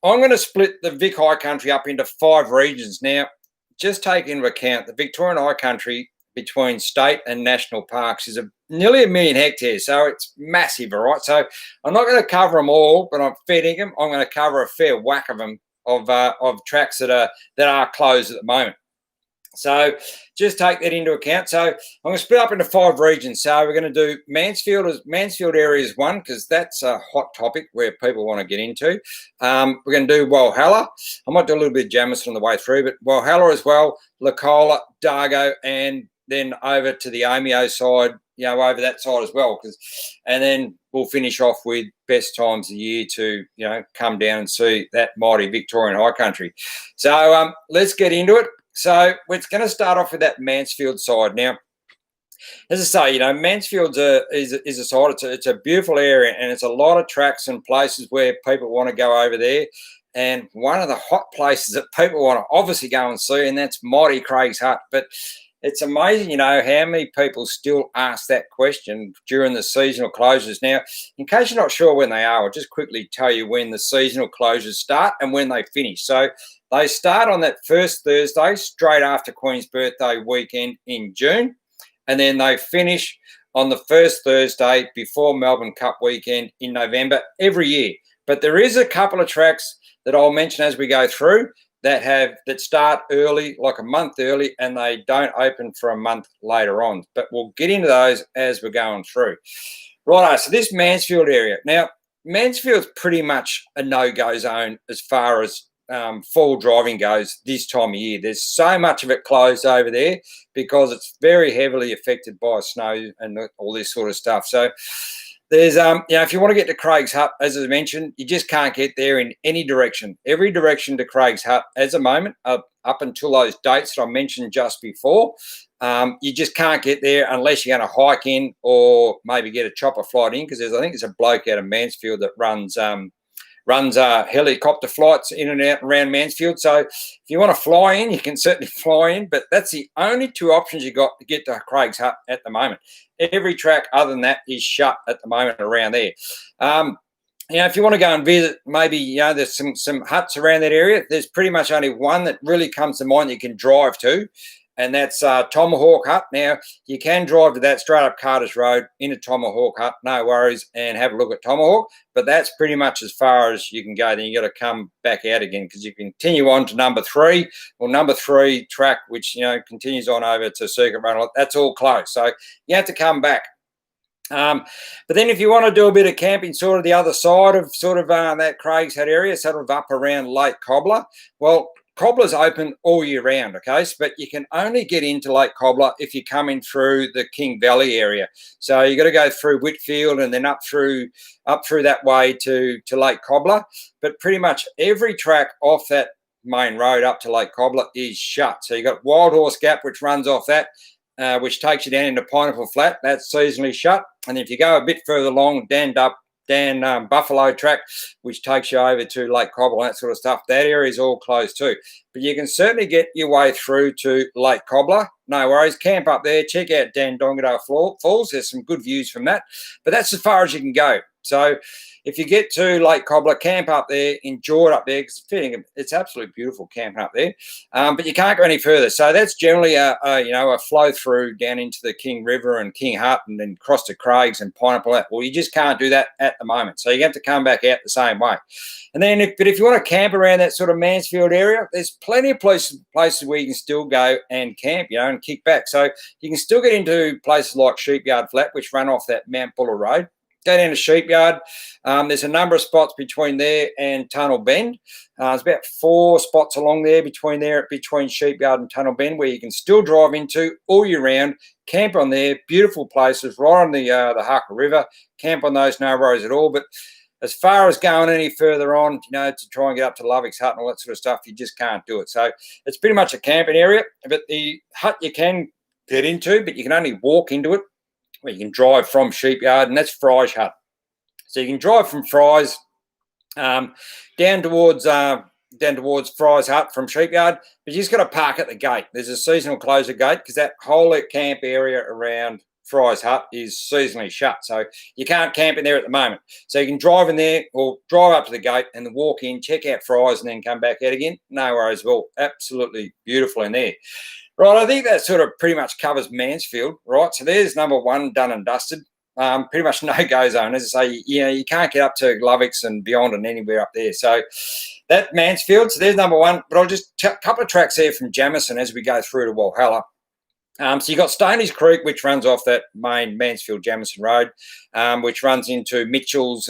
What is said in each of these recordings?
I'm going to split the Vic High Country up into 5 regions. Now, just take into account the Victorian High Country between state and national parks is nearly 1 million hectares, so it's massive, all right? So I'm not going to cover them all, but I'm feeding them. I'm going to cover a fair whack of them of tracks that are closed at the moment. So just take that into account. So I'm going to split up into 5 regions. So we're going to do Mansfield area is 1 because that's a hot topic where people want to get into. We're going to do Walhalla. I might do a little bit of Jamison on the way through, but Walhalla as well, Lacola, Dargo, and then over to the Omeo side, over that side as well. And then we'll finish off with best times of the year to, come down and see that mighty Victorian High Country. So let's get into it. So we're going to start off with that Mansfield side. Now, as I say, Mansfield's is a side. It's a beautiful area, and it's a lot of tracks and places where people want to go over there. And one of the hot places that people want to obviously go and see, and that's mighty Craig's Hut. But it's amazing, how many people still ask that question during the seasonal closures. Now, in case you're not sure when they are, I'll just quickly tell you when the seasonal closures start and when they finish. So they start on that first Thursday, straight after Queen's birthday weekend in June, and then they finish on the first Thursday before Melbourne Cup weekend in November every year. But there is a couple of tracks that I'll mention as we go through that start early, like a month early, and they don't open for a month later on. But we'll get into those as we're going through. Righto, so this Mansfield area. Now, Mansfield's pretty much a no-go zone as far as fall driving goes this time of year. There's so much of it closed over there because it's very heavily affected by snow and all this sort of stuff. So there's if you want to get to Craig's Hut, as I mentioned, you just can't get there in any direction. Every direction to Craig's Hut at the moment, up until those dates that I mentioned just before, you just can't get there unless you're going to hike in or maybe get a chopper flight in, because I think there's a bloke out of Mansfield that runs helicopter flights in and out around Mansfield. So if you want to fly in, you can certainly fly in, but that's the only 2 options you got to get to Craig's Hut at the moment. Every track other than that is shut at the moment around there. If you want to go and visit, maybe, there's some huts around that area. There's pretty much only one that really comes to mind you can drive to, and that's Tomahawk Hut. Now, you can drive to that straight up Carter's Road into Tomahawk Hut, no worries, and have a look at Tomahawk, but that's pretty much as far as you can go. Then you got to come back out again because you continue on to number 3 track, which, continues on over to Circuit Run. That's all closed, so you have to come back. But then if you want to do a bit of camping sort of the other side of that Craig's Hut area, sort of up around Lake Cobbler, well, Cobbler's open all year round, okay? But you can only get into Lake Cobbler if you're coming through the King Valley area. So you got to go through Whitfield and then up through that way to Lake Cobbler. But pretty much every track off that main road up to Lake Cobbler is shut. So you got Wild Horse Gap, which runs off that, which takes you down into Pineapple Flat. That's seasonally shut. And if you go a bit further along, Dan Buffalo track, which takes you over to Lake Cobbler and that sort of stuff, that area is all closed too. But you can certainly get your way through to Lake Cobbler. No worries. Camp up there. Check out Dan Dongadale Falls. There's some good views from that. But that's as far as you can go. So if you get to Lake Cobbler, camp up there, enjoy it up there, because it's absolutely beautiful camping up there. But you can't go any further. So that's generally a flow through down into the King River and King Hut and then cross to Craig's and Pineapple. Well, you just can't do that at the moment. So you have to come back out the same way. And then if you want to camp around that sort of Mansfield area, there's plenty of places where you can still go and camp, and kick back. So you can still get into places like Sheepyard Flat, which run off that Mount Buller Road. Go down to Sheepyard. There's a number of spots between there and Tunnel Bend. There's about 4 spots along there between Sheepyard and Tunnel Bend where you can still drive into all year round, camp on there. Beautiful places right on the Harker River. Camp on those, no worries at all. But as far as going any further on, to try and get up to Lovick's Hut and all that sort of stuff, you just can't do it. So it's pretty much a camping area. But the hut you can get into, but you can only walk into it. Well, you can drive from Sheepyard, and that's Fry's Hut. So you can drive from Fry's down towards Fry's Hut from Sheepyard, but you just got to park at the gate. There's a seasonal closure gate because that whole camp area around Fry's hut is seasonally shut, so you can't camp in there at the moment. So you can drive in there or drive up to the gate and walk in, check out Fry's, and then come back out again. No worries at all. Absolutely beautiful in there. Right, I think that sort of pretty much covers Mansfield, right? So there's number one, done and dusted. Pretty much no-go zone. As I say, you can't get up to Lovics and beyond and anywhere up there. So that Mansfield, so there's number one. But I'll just a couple of tracks there from Jamison as we go through to Walhalla. So you've got Stoney's Creek, which runs off that main Mansfield-Jamison Road, which runs into Mitchell's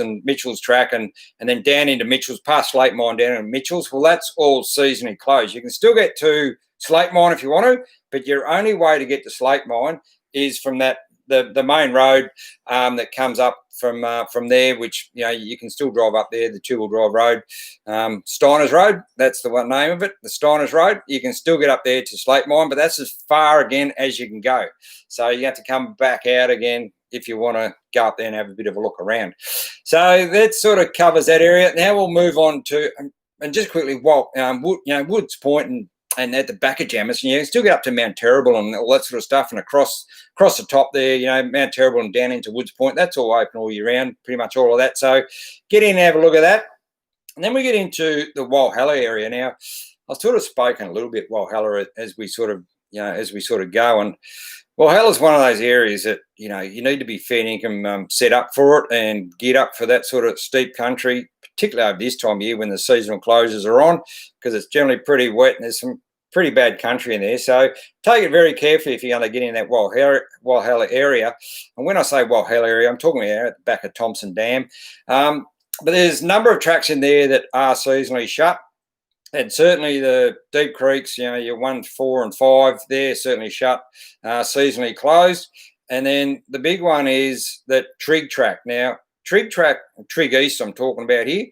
track and then down into Mitchell's, past Slate Mine down into Mitchell's. Well, that's all seasonally closed. You can still get to Slate Mine if you want to, but your only way to get to Slate Mine is from that the main road that comes up from there, which you can still drive up there, the two-wheel drive road, Steiner's Road, that's the one name of it, the Steiner's Road. You can still get up there to Slate Mine, but that's as far again as you can go. So you have to come back out again if you want to go up there and have a bit of a look around. So that sort of covers that area. Now we'll move on to, and just quickly, Woods Point and at the back of Jamison, you can still get up to Mount Terrible and all that sort of stuff, and across the top there, Mount Terrible and down into Woods Point. That's all open all year round, pretty much all of that. So get in and have a look at that. And then we get into the Walhalla area. Now, I've sort of spoken a little bit Walhalla as we sort of go. And Walhalla is one of those areas that, you need to be fair income set up for it and get up for that sort of steep country, particularly over this time of year when the seasonal closures are on, because it's generally pretty wet and there's some pretty bad country in there. So take it very carefully if you're going to get in that Walhalla area. And when I say Walhalla area, I'm talking about at the back of Thompson Dam. But there's a number of tracks in there that are seasonally shut. And certainly the deep creeks, your 1, 4 and 5, they're certainly shut, seasonally closed. And then the big one is that Trigg Track. Now, Trigg East I'm talking about here.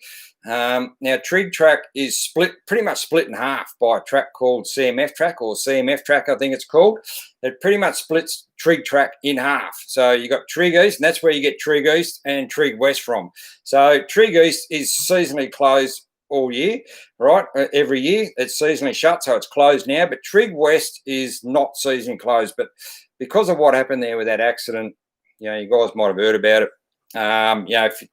Now, Trigg Track is pretty much split in half by a track called CMF Track, or CMF Track, I think it's called. It pretty much splits Trigg Track in half. So you got Trigg East, and that's where you get Trigg East and Trigg West from. So Trigg East is seasonally closed all year, right? Every year it's seasonally shut, so it's closed now. But Trigg West is not seasonally closed. But because of what happened there with that accident, you guys might have heard about it.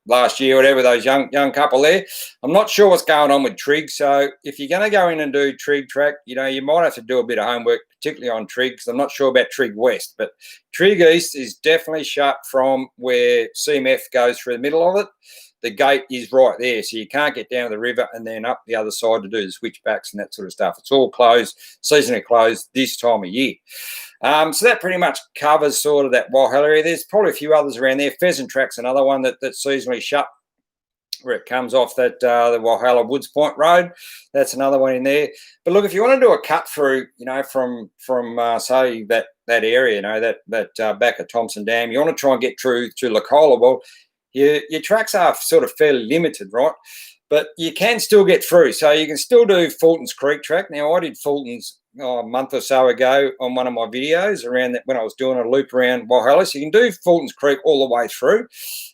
Last year, whatever, those young couple there. I'm not sure what's going on with Trigg. So if you're going to go in and do Trigg Track, you might have to do a bit of homework, particularly on Trigg, because I'm not sure about Trigg West. But Trigg East is definitely shut from where CMF goes through the middle of it. The gate is right there, so you can't get down the river and then up the other side to do the switchbacks and that sort of stuff. It's all closed, seasonally closed this time of year. So that pretty much covers sort of that Walhalla area. There's probably a few others around there. Pheasant Track's another one that's seasonally shut, where it comes off that the Walhalla Woods Point Road. That's another one in there. But look, if you want to do a cut through, from say that area, that back of Thompson Dam, you want to try and get through to Lacola. Well, your tracks are sort of fairly limited, right? But you can still get through. So you can still do Fulton's Creek Track. Now, I did Fulton's a month or so ago on one of my videos around that when I was doing a loop around Walhalla. So you can do Fulton's Creek all the way through,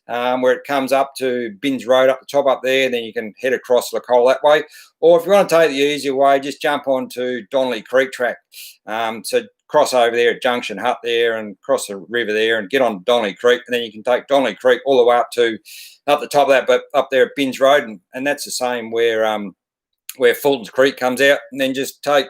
where it comes up to Binns Road up the top up there. Then you can head across Lacola that way. Or if you want to take the easier way, just jump onto Donnelly Creek Track. So cross over there at Junction Hut there and cross the river there and get on Donnelly Creek, and then you can take Donnelly Creek all the way up the top of that, but up there at Binns Road, and that's the same where Fulton's Creek comes out, and then just take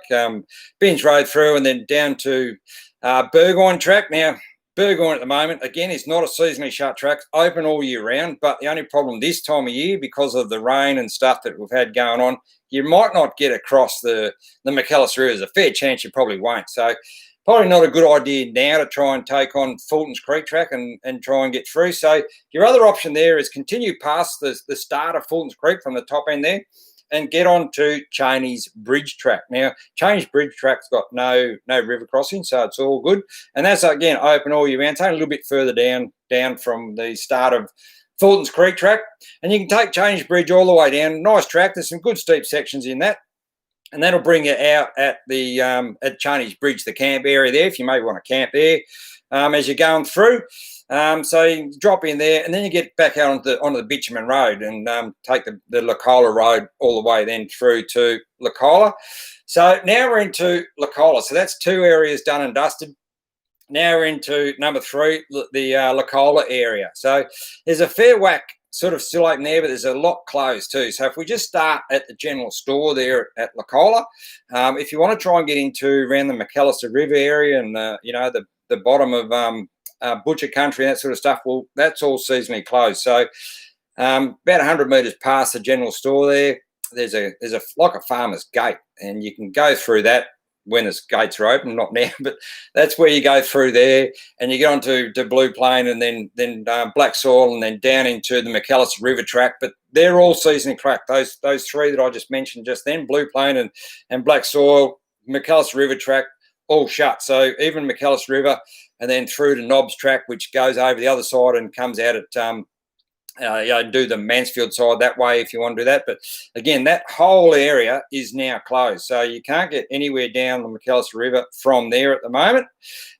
Binns Road through and then down to Burgoyne Track. Now, Burgoyne at the moment, again, is not a seasonally shut track, open all year round, but the only problem this time of year, because of the rain and stuff that we've had going on, you might not get across the McAllister River. There's a fair chance you probably won't. So probably not a good idea now to try and take on Fulton's Creek Track and try and get through. So your other option there is continue past the start of Fulton's Creek from the top end there and get on to Cheney's Bridge Track. Now, Cheney's Bridge Track's got no river crossing, so it's all good. And that's, again, open all year round. It's only a little bit further down from the start of Fulton's Creek Track. And you can take Cheney's Bridge all the way down. Nice track. There's some good steep sections in that. And that'll bring you out at the at Cheney's Bridge, the camp area there, if you may want to camp there as you're going through. So you drop in there, and then you get back out onto the Bitumen Road and take the Lacola Road all the way then through to Lacola. So now we're into Lacola. So that's two areas done and dusted. Now we're into number 3, the Lacola area. So there's a fair whack sort of still open there, but there's a lot closed too. So if we just start at the general store there at Lacola, if you want to try and get into around the McAllister River area and the bottom of Butcher Country and that sort of stuff, well, that's all seasonally closed. So about 100 metres past the general store there's a like a farmer's gate, and you can go through that when the gates are open, not now, but that's where you go through there, and you get onto Blue Plain, and then Black Soil, and then down into the McAllister River track. But they're all seasonally cracked. Those 3 that I just mentioned just then, Blue Plain and Black Soil, McAllister River track, all shut. So even McAllister River, and then through to Knobs track, which goes over the other side and comes out at do the Mansfield side that way if you want to do that. But again, that whole area is now closed. So you can't get anywhere down the McAllister River from there at the moment.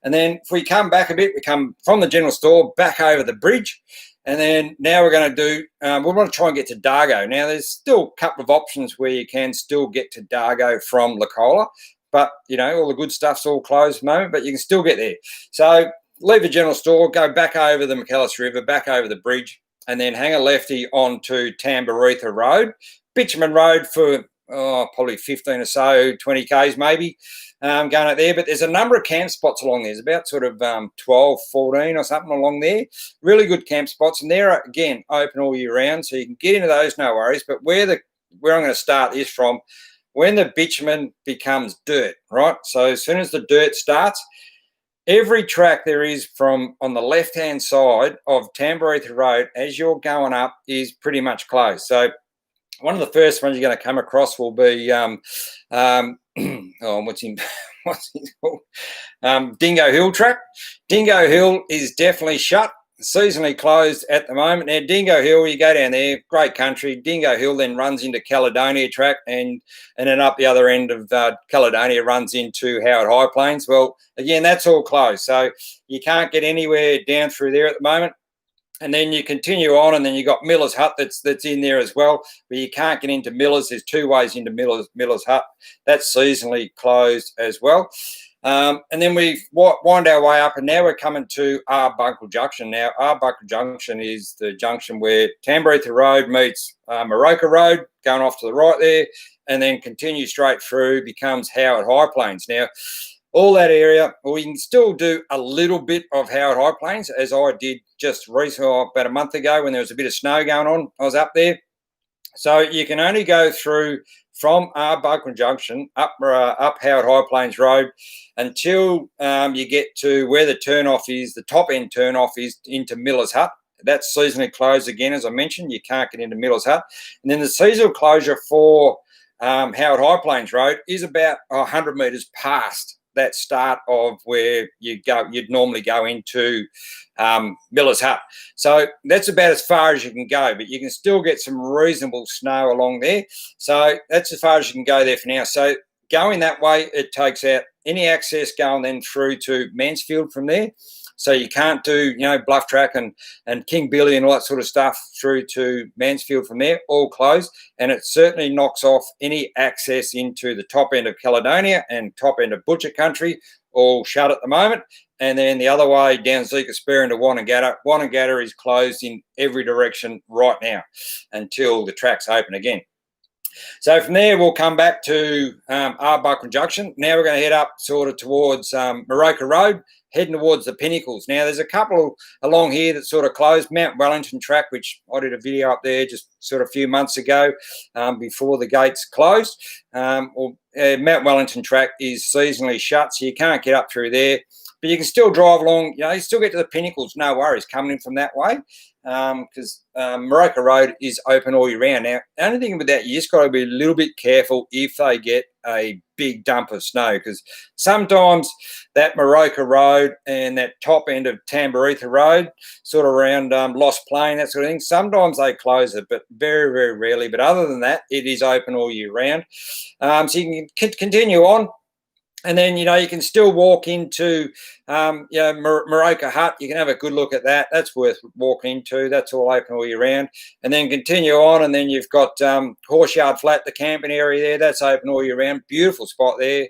And then if we come back a bit, we come from the general store back over the bridge. And then now we're going to do, we want to try and get to Dargo. Now, there's still a couple of options where you can still get to Dargo from Lacola. But, all the good stuff's all closed at the moment, but you can still get there. So leave the general store, go back over the McAllister River, back over the bridge, and then hang a lefty onto Tambaretha Road, Bitumen Road for probably 15 or so, 20 Ks maybe, going out there. But there's a number of camp spots along there. There's about sort of 12, 14 or something along there. Really good camp spots. And they're, again, open all year round, so you can get into those, no worries. But where I'm going to start is from when the bitumen becomes dirt, right? So as soon as the dirt starts, every track there is from on the left-hand side of Tambaretha Road as you're going up is pretty much closed. So one of the first ones you're going to come across will be what's he called? Dingo Hill track. Dingo Hill is definitely shut, seasonally closed at the moment. Now, Dingo Hill, you go down there, great country. Dingo Hill then runs into Caledonia track, and then up the other end of Caledonia runs into Howard High Plains. Well, again, that's all closed. So you can't get anywhere down through there at the moment. And then you continue on, and then you got Miller's Hut that's in there as well, but you can't get into Miller's. There's 2 ways into Miller's Hut. That's seasonally closed as well. And then we wind our way up, and now we're coming to Arbuckle Junction. Now, Arbuckle Junction is the junction where Tambaretha Road meets Moroka Road, going off to the right there, and then continue straight through, becomes Howard High Plains. Now, all that area, we can still do a little bit of Howard High Plains, as I did just recently, about a month ago when there was a bit of snow going on. I was up there. So you can only go through from Arbuckle Junction up Howard High Plains Road until you get to where the turnoff is, the top end turnoff is into Miller's Hut. That's seasonally closed again, as I mentioned. You can't get into Miller's Hut. And then the seasonal closure for Howard High Plains Road is about 100 metres past that start of where you'd normally go into Miller's Hut. So that's about as far as you can go, but you can still get some reasonable snow along there. So that's as far as you can go there for now. So going that way, it takes out any access going then through to Mansfield from there. So you can't do, Bluff Track and King Billy and all that sort of stuff through to Mansfield from there, all closed. And it certainly knocks off any access into the top end of Caledonia and top end of Butcher Country, all shut at the moment. And then the other way down Zeka Spur into Wannagatta. Wannagatta is closed in every direction right now until the track's open again. So from there, we'll come back to Arbuckle Junction. Now we're going to head up sort of towards Moroka Road, heading towards the Pinnacles. Now, there's a couple along here that sort of closed. Mount Wellington track, which I did a video up there just sort of a few months ago before the gates closed. Mount Wellington track is seasonally shut, so you can't get up through there. But you can still drive along, you still get to the Pinnacles, no worries, coming in from that way, because Moroka Road is open all year round. Now, the only thing with that, you just got to be a little bit careful if they get a big dump of snow, because sometimes that Moroka Road and that top end of Tambaretha Road, sort of around Lost Plain, that sort of thing, sometimes they close it, but very, very rarely. But other than that, it is open all year round. So you can continue on. And then, you can still walk into, Moroka Hut. You can have a good look at that. That's worth walking into. That's all open all year round. And then continue on, and then you've got Horseyard Flat, the camping area there. That's open all year round. Beautiful spot there.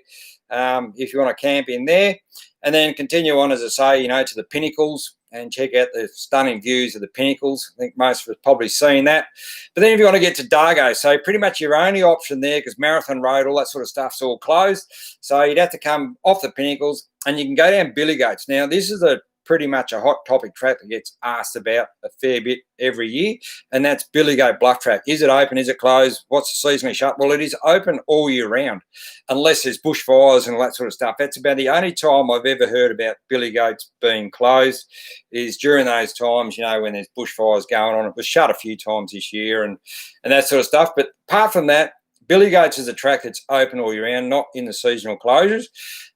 if you want to camp in there. And then continue on, as I say, you know, to the Pinnacles and check out the stunning views of the Pinnacles. I think most of us probably seen that. But then if you want to get to Dargo, so pretty much your only option there, because Marathon Road, all that sort of stuff's all closed. So you'd have to come off the Pinnacles and you can go down Billy Goats. Now, this is pretty much a hot topic track that gets asked about a fair bit every year, and that's Billy Goat Bluff Track. Is it open? Is it closed? What's the seasonally shut? Well, it is open all year round, unless there's bushfires and all that sort of stuff. That's about the only time I've ever heard about Billy Goats being closed is during those times, you know, when there's bushfires going on. It was shut a few times this year and that sort of stuff. But apart from that, Billy Goats is a track that's open all year round, not in the seasonal closures.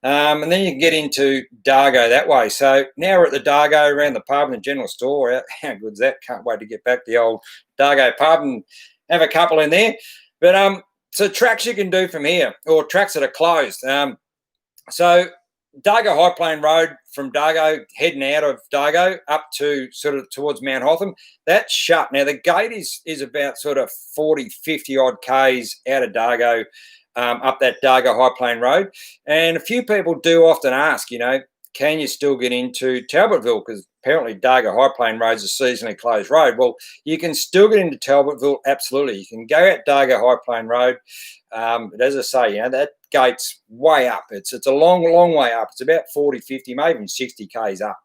And then you can get into Dargo that way. So now we're at the Dargo around the pub and the general store. How good's that? Can't wait to get back to the old Dargo pub and have a couple in there. But so tracks you can do from here, or tracks that are closed. So Dargo High Plain Road from Dargo, heading out of Dargo up to sort of towards Mount Hotham, that's shut. Now, the gate is about sort of 40, 50 odd Ks out of Dargo, up that Dargo High Plain Road. And a few people do often ask, you know, can you still get into Talbotville? Because apparently Dargo High Plain Road is a seasonally closed road. Well, you can still get into Talbotville, absolutely. You can go out Dargo High Plain Road. But as I say, you know, that gate's way up. It's a long, long way up. It's about 40, 50, maybe even 60 Ks up,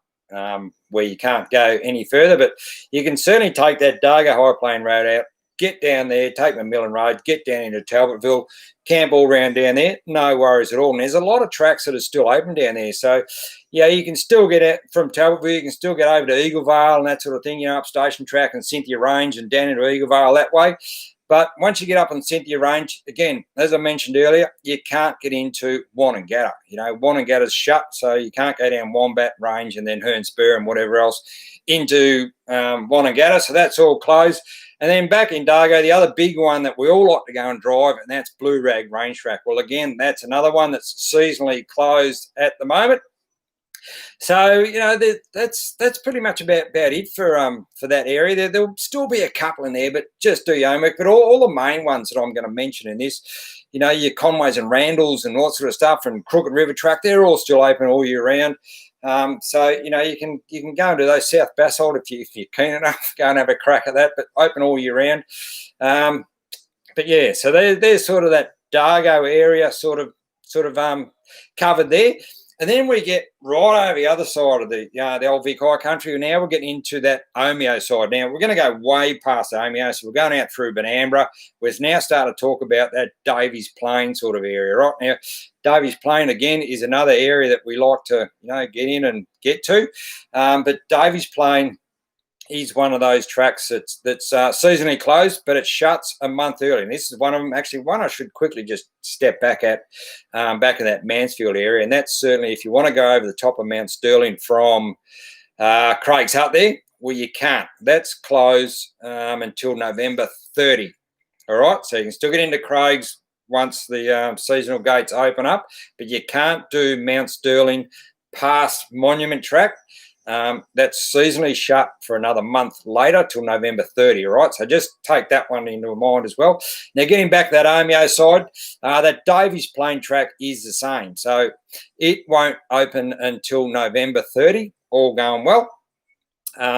where you can't go any further. But you can certainly take that Dargo High Plain Road out, get down there, take Macmillan Road, get down into Talbotville, camp all around down there, no worries at all. And there's a lot of tracks that are still open down there. So, yeah, you can still get out from Talbotville, you can still get over to Eaglevale and that sort of thing, you know, up Station Track and Cynthia Range and down into Eaglevale that way. But once you get up on Cynthia Range, again, as I mentioned earlier, you can't get into Wonnangatta. You know, Wonnangatta's shut, so you can't go down Wombat Range and then Hearn Spur and whatever else into Wonnangatta. So that's all closed. And then back in Dargo, the other big one that we all like to go and drive, and that's Blue Rag Range Track. Well, again, that's another one that's seasonally closed at the moment. So, you know, that's pretty much about it for that area. There'll still be a couple in there, but just do your homework. But all the main ones that I'm going to mention in this, you know, your Conways and Randalls and all that sort of stuff, and Crooked River Track, they're all still open all year round. So, you know, you can go into those South Basalt if you're keen enough, go and have a crack at that, but open all year round. But yeah, so there's sort of that Dargo area sort of covered there. And then we get right over the other side of the old Vic High Country. Now we're getting into that Omeo side. Now we're going to go way past Omeo, so we're going out through Benambra. We're now starting to talk about that Davies Plain sort of area. Right now, Davies Plain again is another area that we like to, you know, get in and get to. But Davies Plain is one of those tracks that's seasonally closed, but it shuts a month early. And this is one of them. Actually, one I should quickly just step back at, back in that Mansfield area. And that's certainly if you want to go over the top of Mount Sterling from Craig's Hut there, well, you can't. That's closed until November 30. All right, so you can still get into Craig's once the seasonal gates open up, but you can't do Mount Sterling past Monument Track. That's seasonally shut for another month later till November 30, all right? So just take that one into mind as well. Now, getting back to that Omeo side, that Davies Plain track is the same. So it won't open until November 30, all going well.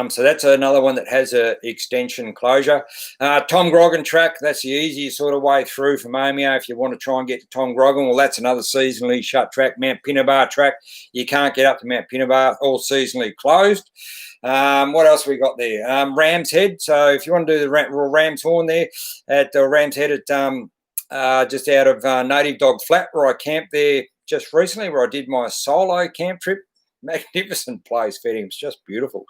So that's another one that has an extension closure. Tom Grogan track, that's the easiest sort of way through from Omeo if you want to try and get to Tom Grogan. Well, that's another seasonally shut track. Mount Pinnabar track, you can't get up to Mount Pinnabar, all seasonally closed. What else we got there? Ram's Head. So if you want to do the Ram's Horn there at Ram's Head at just out of Native Dog Flat, where I camped there just recently, where I did my solo camp trip. Magnificent place, Fetting. It's just beautiful.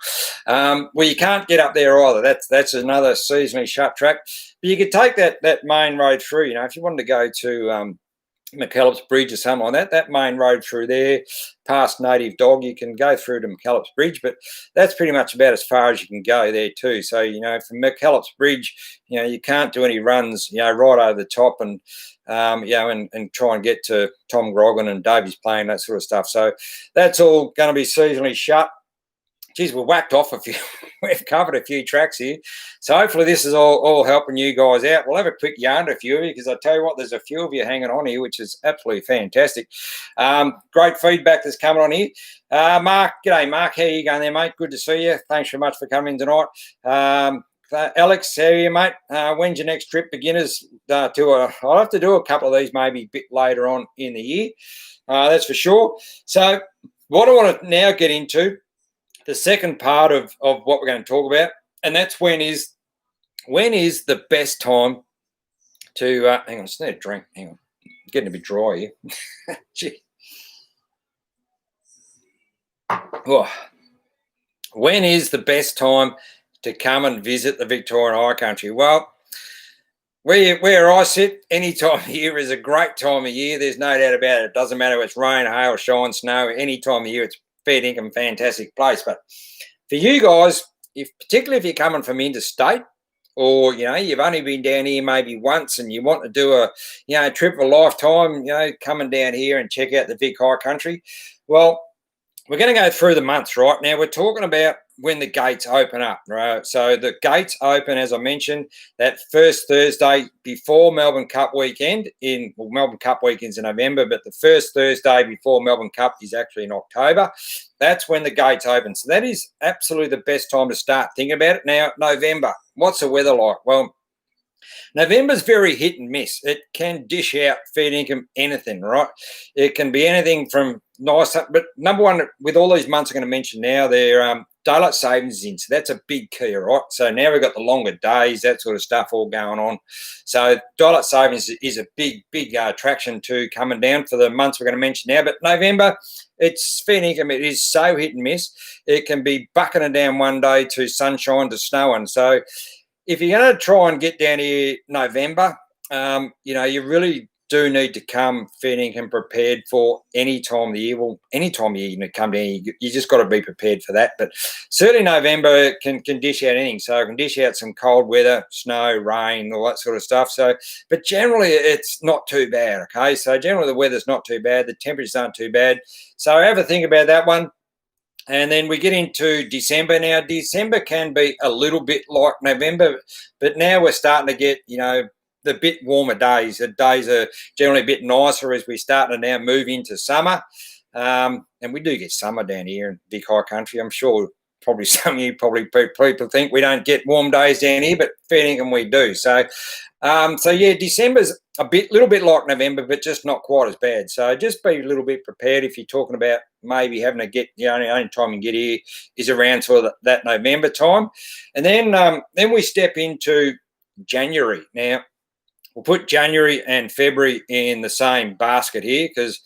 Well, you can't get up there either. That's another seasonally shut track. But you could take that main road through. You know, if you wanted to go to McKellips Bridge or something like that main road through there, past Native Dog, you can go through to McKellips Bridge, but that's pretty much about as far as you can go there too. So, you know, from McKellips Bridge, you know, you can't do any runs, you know, right over the top and you know, and try and get to Tom Grogan and Davies Plain, that sort of stuff. So that's all going to be seasonally shut. geez, we're whacked off a few. We've covered a few tracks here. So hopefully this is all helping you guys out. We'll have a quick yarn to a few of you because I tell you what, there's a few of you hanging on here, which is absolutely fantastic. Great feedback that's coming on here. Mark, g'day, Mark. How you going there, mate? Good to see you. Thanks very much for coming in tonight. Alex, how are you, mate? When's your next trip, beginners? I'll have to do a couple of these maybe a bit later on in the year. That's for sure. So what I want to now get into, the second part of what we're going to talk about, and that's when is the best time to hang on, I just need a drink. Hang on, I'm getting a bit dry here. Gee. Oh. When is the best time to come and visit the Victorian High Country? Well, where I sit, any time of year is a great time of year. There's no doubt about it. It doesn't matter if it's rain, hail, shine, snow, any time of year, it's fair dinkum fantastic place. But for you guys, particularly if you're coming from interstate, or you've only been down here maybe once and you want to do a trip of a lifetime, coming down here and check out the Vic High Country, well, we're going to go through the months right now. We're talking about when the gates open up, right? So the gates open, as I mentioned, that first Thursday before Melbourne Cup weekend. Melbourne Cup weekend's in November, but the first Thursday before Melbourne Cup is actually in October. That's when the gates open. So that is absolutely the best time to start thinking about it. Now, November, what's the weather like? Well, November's very hit and miss. It can dish out fair income anything, right? It can be anything from nice, but number one, with all these months I'm going to mention now, they're daylight savings is in, so that's a big key, right? So now we've got the longer days, that sort of stuff all going on. So daylight savings is a big attraction to coming down for the months we're going to mention now. But November, it's fair income. It is so hit and miss. It can be bucketing down one day to sunshine to snowing. So if you're going to try and get down here November, you really do need to come fair income prepared for any time of the year. Well, any time of the year you come down here, you just got to be prepared for that. But certainly November can dish out anything. So it can dish out some cold weather, snow, rain, all that sort of stuff. So, but generally it's not too bad, okay? So generally the weather's not too bad. The temperatures aren't too bad. So have a think about that one. And then we get into December. Now, December can be a little bit like November, but now we're starting to get, the bit warmer days. The days are generally a bit nicer as we start to now move into summer. And we do get summer down here in Vic High Country. I'm sure probably some of you people think we don't get warm days down here, but fair income we do. So December's little bit like November, but just not quite as bad. So just be a little bit prepared if you're talking about maybe having to get, the only time you can get here is around sort of that November time. And then we step into January. Now, we'll put January and February in the same basket here because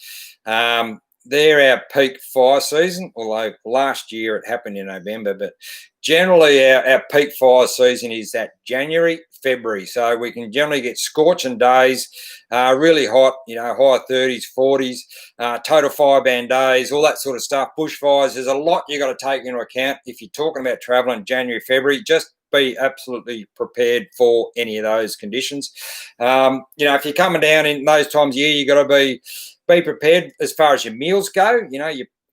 they're our peak fire season, although last year it happened in November, but generally our peak fire season is that January, February. So we can generally get scorching days, really hot, high 30s, 40s, total fire ban days, all that sort of stuff, bushfires. There's a lot you got to take into account if you're talking about traveling January, February. Just be absolutely prepared for any of those conditions. If you're coming down in those times of year, you got to be prepared as far as your meals go.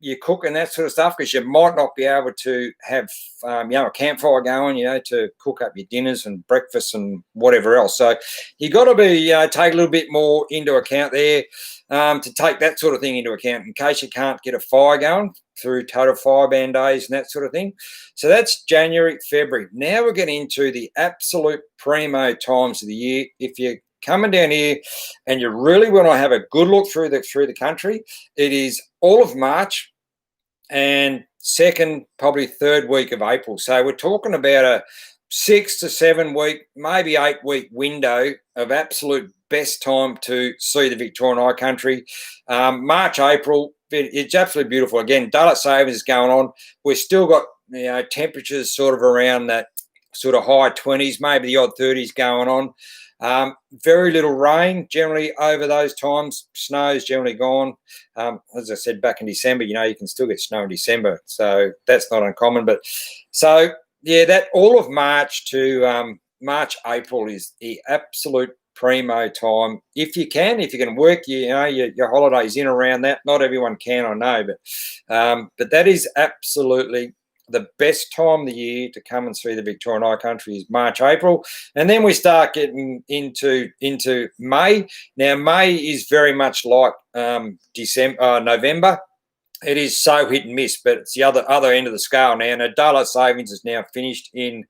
You cook and that sort of stuff because you might not be able to have a campfire going, to cook up your dinners and breakfast and whatever else. So you got to be take a little bit more into account there to take that sort of thing into account in case you can't get a fire going through total fire ban days and that sort of thing. So that's January, February. Now we're getting into the absolute primo times of the year. If you're coming down here and you really want to have a good look through the country, it is all of March and second, probably third week of April. So we're talking about a 6 to 7 week, maybe 8 week window of absolute best time to see the Victorian High Country. March, April, it's absolutely beautiful. Again, daylight savings is going on. We've still got temperatures sort of around that sort of high 20s, maybe the odd 30s going on. Very little rain generally over those times. Snow's generally gone. As I said, back in December, you can still get snow in December. So that's not uncommon. But so, that all of March to March, April is the absolute primo time. If you can work, your holidays in around that. Not everyone can, I know, but that is absolutely the best time of the year to come and see the Victorian High Country is March, April, and then we start getting into May. Now, May is very much like November. It is so hit and miss, but it's the other end of the scale now. Now, daylight savings is now finished in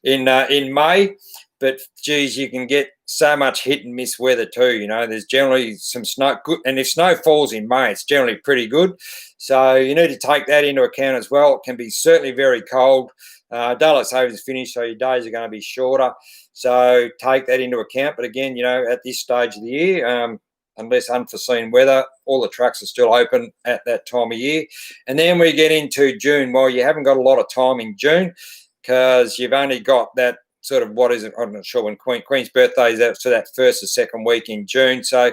May, but geez, you can get so much hit and miss weather too. You know, there's generally some snow, good, and if snow falls in May, it's generally pretty good. So you need to take that into account as well. It can be certainly very cold. Daylight savings is finished, so your days are going to be shorter. So take that into account. But again, you know, at this stage of the year, unless unforeseen weather, all the tracks are still open at that time of year. And then we get into June. Well, you haven't got a lot of time in June because you've only got that sort of, what is it? I'm not sure when Queen's birthday is out, so that first or second week in June. So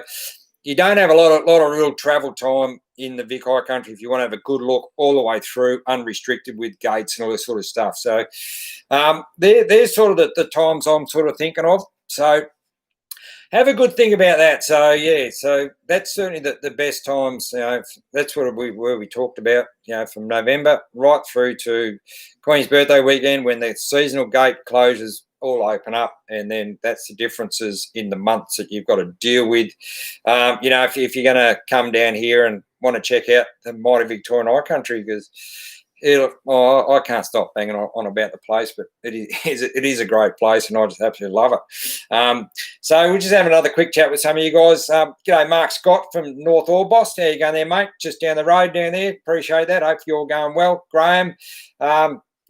you don't have a lot of real travel time in the Vic High Country if you want to have a good look all the way through, unrestricted with gates and all this sort of stuff. So there's sort of the times I'm sort of thinking of. So have a good think about that. So yeah, so that's certainly the best times. You know, that's what we talked about. You know, from November right through to Queen's birthday weekend, when the seasonal gate closures all open up, and then that's the differences in the months that you've got to deal with. You know, if you're going to come down here and want to check out the mighty Victorian High Country, because I can't stop banging on about the place, but it is a great place, and I just absolutely love it. So we'll just have another quick chat with some of you guys. G'day, Mark Scott from North Orbost. How you going there, mate? Just down the road down there. Appreciate that. Hope you're all going well. Graham,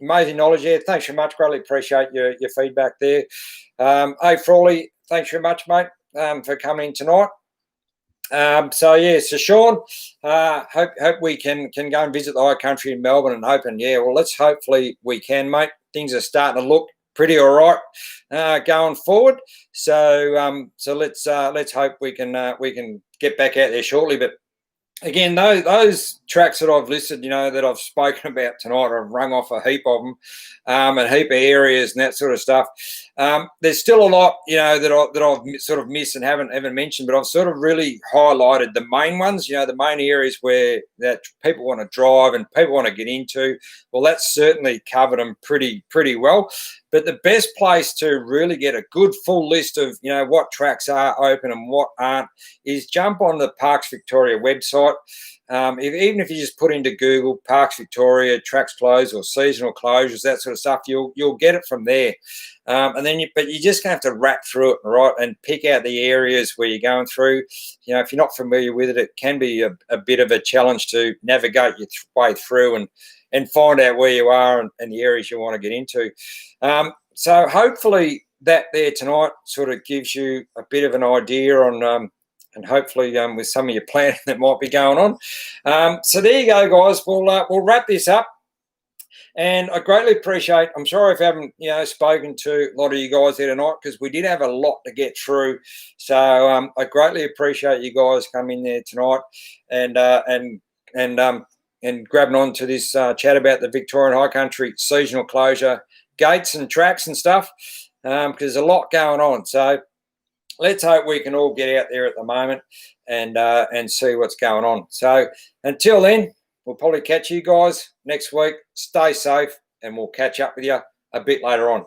amazing knowledge there. Thanks very much. Greatly appreciate your feedback there. Hey, Frawley, thanks very much, mate, for coming in tonight. So yeah, so Sean, hope we can go and visit the High Country in Melbourne, and hoping, yeah, well, hopefully we can, mate. Things are starting to look pretty all right going forward. So let's hope we can get back out there shortly. But again, those tracks that I've listed, you know, that I've spoken about tonight, I've rung off a heap of them, and a heap of areas and that sort of stuff. There's still a lot, you know, that I've sort of missed and haven't mentioned, but I've sort of really highlighted the main ones, you know, the main areas where that people want to drive and people want to get into. Well, that's certainly covered them pretty well. But the best place to really get a good full list of, you know, what tracks are open and what aren't is jump on the Parks Victoria website. Even if you just put into Google Parks Victoria, tracks closed or seasonal closures, that sort of stuff, you'll get it from there. And then but you're just going to have to rat through it, right, and pick out the areas where you're going through. You know, if you're not familiar with it, it can be a bit of a challenge to navigate your way through and find out where you are and the areas you want to get into. So hopefully that there tonight sort of gives you a bit of an idea on and hopefully with some of your planning that might be going on. So there you go, guys. We'll wrap this up. And I greatly appreciate, I'm sorry if I haven't, you know, spoken to a lot of you guys here tonight, because we did have a lot to get through. So I greatly appreciate you guys coming there tonight and grabbing on to this chat about the Victorian High Country seasonal closure gates and tracks and stuff, because there's a lot going on. So let's hope we can all get out there at the moment and see what's going on. So until then, we'll probably catch you guys next week. Stay safe, and we'll catch up with you a bit later on.